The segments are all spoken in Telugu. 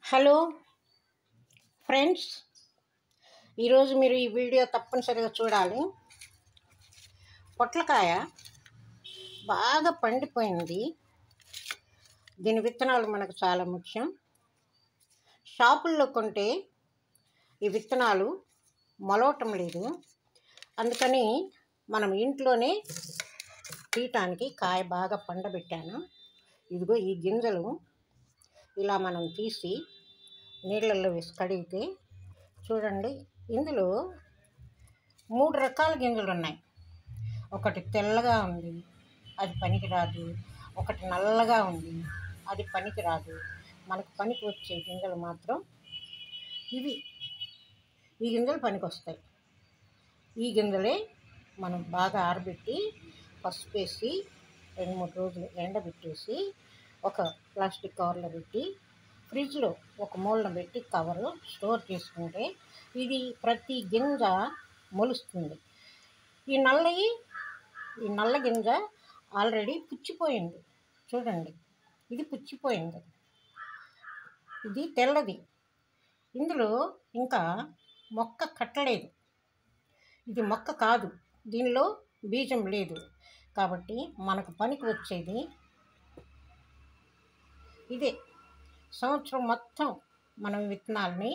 హలో ఫ్రెండ్స్, ఈరోజు మీరు ఈ వీడియో తప్పనిసరిగా చూడాలి. పొట్లకాయ బాగా పండిపోయింది. దీని విత్తనాలు మనకు చాలా ముఖ్యం. షాపుల్లో కొంటే ఈ విత్తనాలు మొలవటం లేదు. అందుకని మనం ఇంట్లోనే తీయటానికి కాయ బాగా పండబెట్టాను. ఇదిగో ఈ గింజలు ఇలా మనం తీసి నీళ్ళల్లో వేసి కడిగితే చూడండి, ఇందులో 3 రకాల గింజలు ఉన్నాయి. ఒకటి తెల్లగా ఉంది, అది పనికిరాదు. ఒకటి నల్లగా ఉంది, అది పనికిరాదు. మనకు పనికి వచ్చే గింజలు మాత్రం ఇవి. ఈ గింజలు పనికి వస్తాయి. ఈ గింజలే మనం బాగా ఆరబెట్టి పసుపు వేసి 2-3 రోజులు ఎండబెట్టేసి ఒక ప్లాస్టిక్ కవర్లో పెట్టి ఫ్రిడ్జ్లో ఒక మూలన పెట్టి కవరు స్టోర్ చేసుకుంటే ఇది ప్రతి గింజ మొలుస్తుంది. ఈ నల్ల గింజ ఆల్రెడీ పుచ్చిపోయింది. చూడండి, ఇది పుచ్చిపోయింది. ఇది తెల్లది. ఇందులో ఇంకా మొక్క కట్టలేదు. ఇది మొక్క కాదు, దీనిలో బీజం లేదు. కాబట్టి మనకు పనికి వచ్చేది ఇదే. సంవత్సరం మొత్తం మనం విత్తనాలని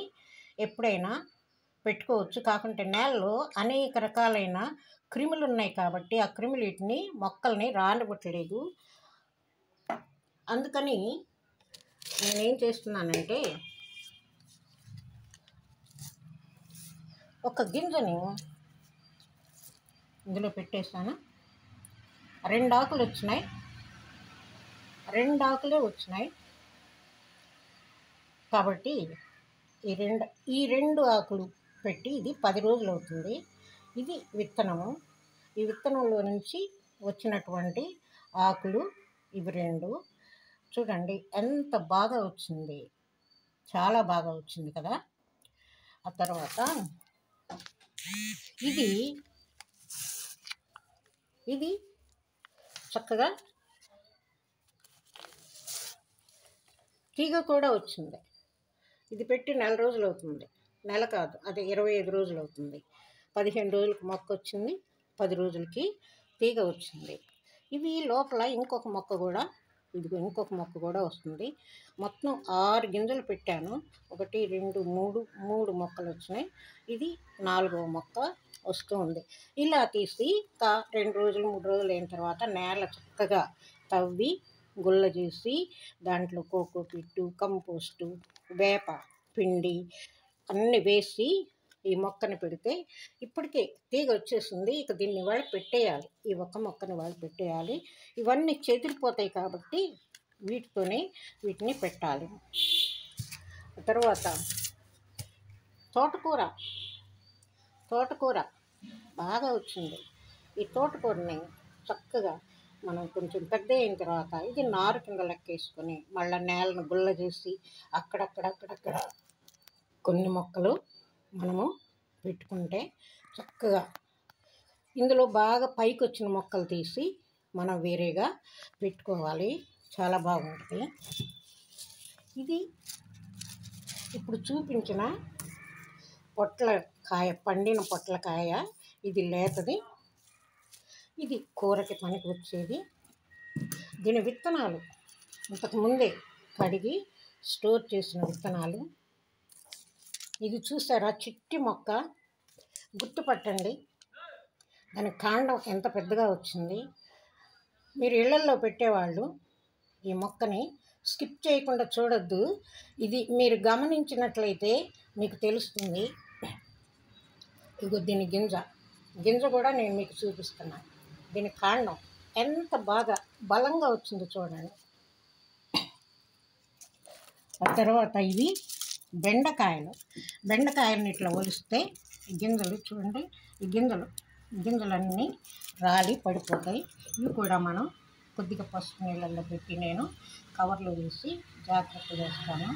ఎప్పుడైనా పెట్టుకోవచ్చు. కాకుంటే నేలలో అనేక రకాలైన క్రిములు ఉన్నాయి కాబట్టి ఆ క్రిములు వీటిని మొక్కల్ని రానివ్వట్లేదు. అందుకని నేనేం చేస్తున్నానంటే ఒక గింజని ఇందులో పెట్టేస్తాను. 2 ఆకులు వచ్చినాయి. 2 ఆకులే వచ్చినాయి కాబట్టి ఈ రెండు ఆకులు పెట్టి ఇది 10 రోజులు అవుతుంది. ఇది విత్తనము. ఈ విత్తనంలో నుంచి వచ్చినటువంటి ఆకులు ఇవి 2. చూడండి ఎంత బాగా వచ్చింది, చాలా బాగా వచ్చింది కదా. ఆ తర్వాత ఇది చక్కగా తీగ కూడా వచ్చింది. ఇది పెట్టి 4 రోజులు అవుతుంది. నెల కాదు, అది 25 రోజులు అవుతుంది. 15 రోజులకు మొక్క వచ్చింది, 10 రోజులకి తీగ వచ్చింది. ఇవి లోపల ఇంకొక మొక్క కూడా వస్తుంది. మొత్తం 6 గింజలు పెట్టాను. 1 2 3 మొక్కలు వచ్చినాయి. ఇది 4వ మొక్క వస్తూ ఉంది. ఇలా తీసి 2 రోజులు 3 రోజులు అయిన తర్వాత నేల చక్కగా తవ్వి గుల్ల చేసి దాంట్లో కోకోపిట్టు, కంపోస్టు, వేప పిండి అన్నీ వేసి ఈ మొక్కని పెడితే ఇప్పటికే తీగ వచ్చేసింది. ఇక దీన్ని వాళ్ళు పెట్టేయాలి. ఈ ఒక్క మొక్కని వాళ్ళు పెట్టేయాలి. ఇవన్నీ చెదిరిపోతాయి కాబట్టి వీటిని పెట్టాలి. తర్వాత తోటకూర బాగా వచ్చింది. ఈ తోటకూరని చక్కగా మనం కొంచెం పెద్ద అయిన తర్వాత ఇది నారు కింద లెక్కేసుకొని మళ్ళీ నేలను గుల్ల చేసి అక్కడక్కడ కొన్ని మొక్కలు మనము పెట్టుకుంటే చక్కగా ఇందులో బాగా పైకి వచ్చిన మొక్కలు తీసి మనం వేరేగా పెట్టుకోవాలి. చాలా బాగుంటుంది. ఇది ఇప్పుడు చూపించిన పండిన పొట్లకాయ. ఇది లేతది. ఇది కూరకి పనికి వచ్చేది. దీని విత్తనాలు ఇంతకుముందే కడిగి స్టోర్ చేసిన విత్తనాలు. ఇది చూసారా, చిట్టి మొక్క. గుర్తుపట్టండి, దాని కాండం ఎంత పెద్దగా వచ్చింది. మీరు ఇళ్లల్లో పెట్టేవాళ్ళు ఈ మొక్కని స్కిప్ చేయకుండా చూడొద్దు. ఇది మీరు గమనించినట్లయితే మీకు తెలుస్తుంది. ఇగో దీని గింజ కూడా నేను మీకు చూపిస్తున్నాను. దీని కాండం ఎంత బాగా బలంగా వచ్చిందో చూడండి. ఆ తర్వాత ఇవి బెండకాయలను ఇట్లా ఒలిస్తే గింజలు చూడండి. ఈ గింజలన్నీ రాలి పడిపోతాయి. ఇవి కూడా మనం కొద్దిగా పసుపు నీళ్ళల్లో పెట్టి నేను కవర్లో వేసి జాగ్రత్త చేస్తాను.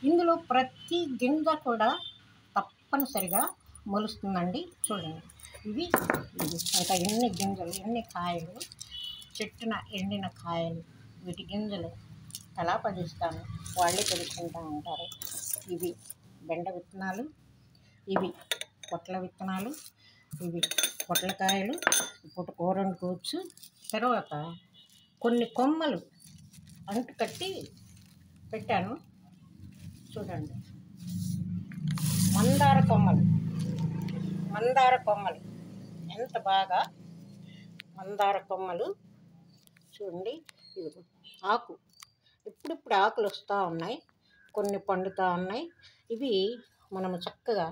ఇందులో ప్రతి గింజ కూడా తప్పనిసరిగా మొలుస్తుందండి. చూడండి, ఇవి ఇంకా ఎన్ని కాయలు, చెట్టున ఎండిన కాయలు, వీటి గింజలు అలా పదిస్తాను, వాళ్ళే పెంచుకుంటూ ఉంటారు. ఇవి బెండ విత్తనాలు, ఇవి పొట్ల విత్తనాలు, ఇవి పొట్లకాయలు. ఇప్పుడు కూర వండుకోవచ్చు. తర్వాత కొన్ని కొమ్మలు అంటు కట్టి పెట్టాను చూడండి. మందార కొమ్మలు, మందార కొమ్మలు ఎంత బాగా మందార కొమ్మలు చూడండి. ఇది ఆకు, ఇప్పుడిప్పుడు ఆకులు వస్తూ ఉన్నాయి, కొన్ని పండుతూ ఉన్నాయి. ఇవి మనము చక్కగా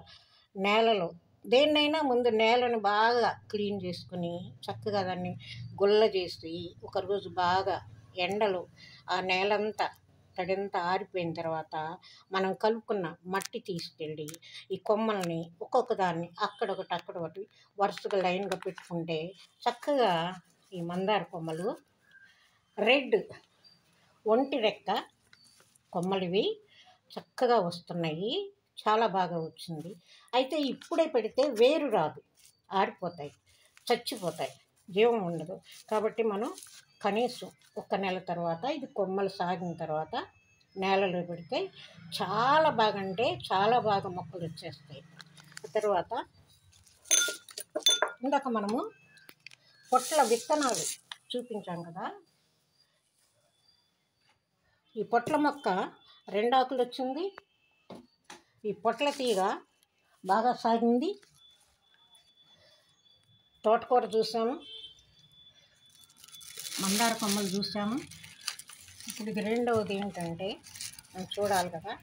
నేలలో దేన్నైనా ముందు నేలను బాగా క్లీన్ చేసుకుని చక్కగా దాన్ని గుల్ల చేసి ఒకరోజు బాగా ఎండలో ఆ నేలంతా తడంతా ఆరిపోయిన తర్వాత మనం కలుపుకున్న మట్టి తీసుకెళ్ళి ఈ కొమ్మల్ని ఒక్కొక్క దాన్ని అక్కడొకటి అక్కడొకటి వరుసగా లైన్గా పెట్టుకుంటే చక్కగా ఈ మందార కొమ్మలు రెడ్ ఒంటి రెక్క కొమ్మలివి చక్కగా వస్తున్నాయి. చాలా బాగా వచ్చింది. అయితే ఇప్పుడే పెడితే వేరు రాదు, ఆరిపోతాయి, చచ్చిపోతాయి, జీవం ఉండదు. కాబట్టి మనం కనీసం 1 నెల తర్వాత ఇది కొమ్మలు సాగిన తర్వాత నేలలో పెడితే చాలా బాగా, అంటే చాలా బాగా మొక్కలు వచ్చేస్తాయి. తర్వాత ఇందాక మనము పొట్ల విత్తనాలు చూపించాం కదా. ఈ పొట్ల మొక్క 2 ఆకులు వచ్చింది. ఈ పొట్ల తీగ బాగా సాగింది. తోటకూర చూసాము, మందార కొమ్మలు చూసాము. ఇప్పుడు ఇది రెండవది ఏంటంటే మనం చూడాలి కదా.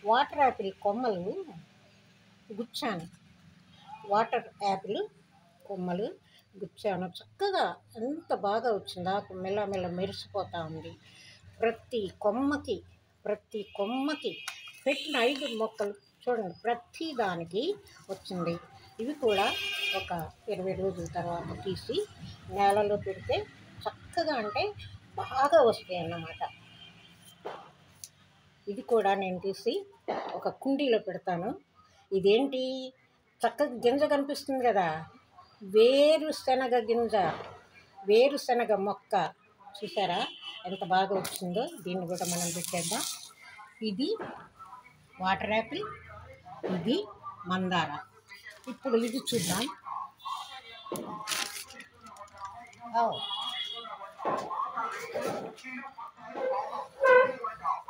వాటర్ యాపిల్ కొమ్మలు గుచ్చాను, వాటర్ యాపిల్ కొమ్మలు గుచ్చాను. చక్కగా ఎంత బాగా వచ్చింది. ఆకు మెల్లమెల్ల మెరిసిపోతూ ఉంది. ప్రతి కొమ్మకి పెట్టిన 5 మొక్కలు చూడండి, ప్రతి దానికి వచ్చింది. ఇవి కూడా ఒక 20 రోజుల తర్వాత తీసి నేలలో పెడితే చక్కగా, అంటే బాగా వస్తాయి అన్నమాట. ఇది కూడా నేను తీసి ఒక కుండీలో పెడతాను. ఇదేంటి చక్కగా గింజ కనిపిస్తుంది కదా, వేరుశనగ గింజ, వేరుశనగ మొక్క చూసారా ఎంత బాగా వచ్చిందో. దీన్ని కూడా మనం పెట్టేద్దాం. ఇది వాటర్ యాపిల్, ఇది మందార. ఇప్పుడు ఇది చూద్దాం.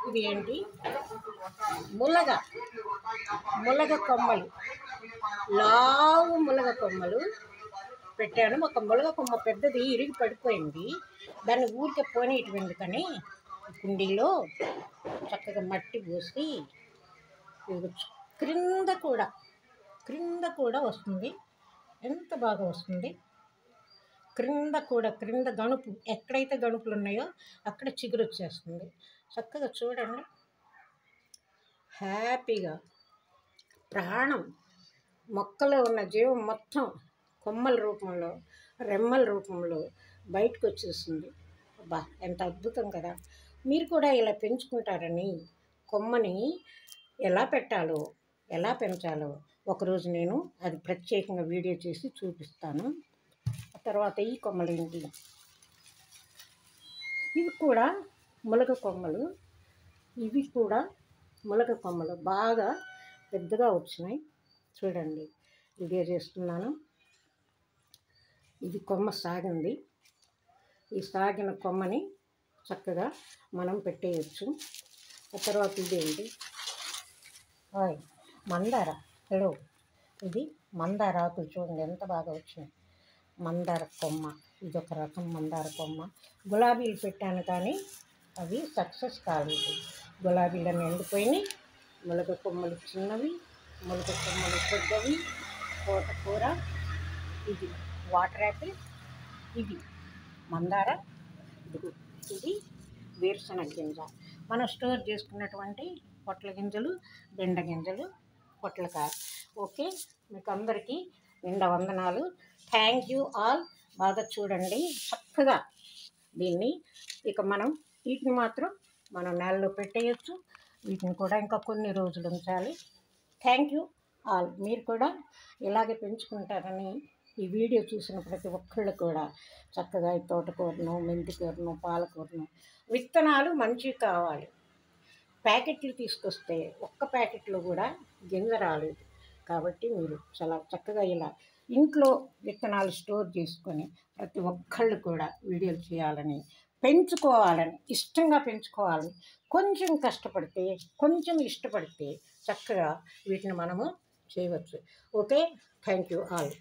ఇది ఏంటి, ములగ కొమ్మలు, లావు ములగ కొమ్మలు పెట్టాను. ఒక ములగ కొమ్మ పెద్దది ఇరిగి పడిపోయింది, దాన్ని ఊరికే పోనీయటం ఎందుకని కుండీలో చక్కగా మట్టి పోసి క్రింద కూడా వస్తుంది. ఎంత బాగా వస్తుంది. క్రింద గణుపు, ఎక్కడైతే గణుపులు ఉన్నాయో అక్కడ చిగురు వచ్చేస్తుంది. చక్కగా చూడండి, హ్యాపీగా ప్రాణం, మొక్కలో ఉన్న జీవం మొత్తం కొమ్మల రూపంలో, రెమ్మల రూపంలో బయటకు వచ్చేస్తుంది. అబ్బా ఎంత అద్భుతం కదా. మీరు కూడా ఇలా పెంచుకుంటారని, కొమ్మని ఎలా పెట్టాలో, ఎలా పెంచాలో ఒకరోజు నేను అది ప్రత్యేకంగా వీడియో చేసి చూపిస్తాను. తర్వాత ఈ కొమ్మలు ఏంటి, ఇవి కూడా ములగ కొమ్మలు. ఇవి కూడా ములగ కొమ్మలు బాగా పెద్దగా వచ్చినాయి. చూడండి, వీడియో చేస్తున్నాను. ఇది కొమ్మ సాగింది. ఈ సాగిన కొమ్మని చక్కగా మనం పెట్టేయచ్చు. ఆ తర్వాత ఇదేంటి, మందార. హలో, ఇది మందార ఆకులు చూడండి ఎంత బాగా వచ్చినాయి. మందార కొమ్మ, ఇదొక రకం మందార కొమ్మ. గులాబీలు పెట్టాను కానీ అవి సక్సెస్ కాలేదు. గులాబీలను ఎండిపోయినాయి. ములగ కొమ్మలు చిన్నవి, ములగ కొమ్మలు పెద్దవి. తోటకూర, ఇది వాటర్ యాపిల్, ఇది మందార, ఇది వేరుశనగ గింజ. మనం స్టోర్ చేసుకున్నటువంటి పొట్ల గింజలు, బెండ గింజలు, పొట్లకాయ. ఓకే, మీకు అందరికీ నిండా వందనాలు. Thank you all. బాగా చూడండి చక్కగా దీన్ని. ఇక మనం వీటిని మాత్రం మనం నేలలో పెట్టేయచ్చు. వీటిని కూడా ఇంకా కొన్ని రోజులు ఉంచాలి. Thank you all. మీరు కూడా ఇలాగే పెంచుకుంటారని ఈ వీడియో చూసిన ప్రతి ఒక్కళ్ళు కూడా చక్కగా ఈ తోటకూరను, మెంతికూరను, పాలకూరను విత్తనాలు మంచివి కావాలి. ప్యాకెట్లు తీసుకొస్తే ఒక్క ప్యాకెట్లో కూడా గింజ రాలేదు. కాబట్టి మీరు చాలా చక్కగా ఇలా ఇంట్లో విత్తనాలు స్టోర్ చేసుకొని ప్రతి ఒక్కళ్ళు కూడా వీడియోలు చేయాలని, పెంచుకోవాలని, ఇష్టంగా పెంచుకోవాలని, కొంచెం కష్టపడితే, కొంచెం ఇష్టపడితే చక్కగా వీటిని మనము చేయవచ్చు. Okay, thank you all.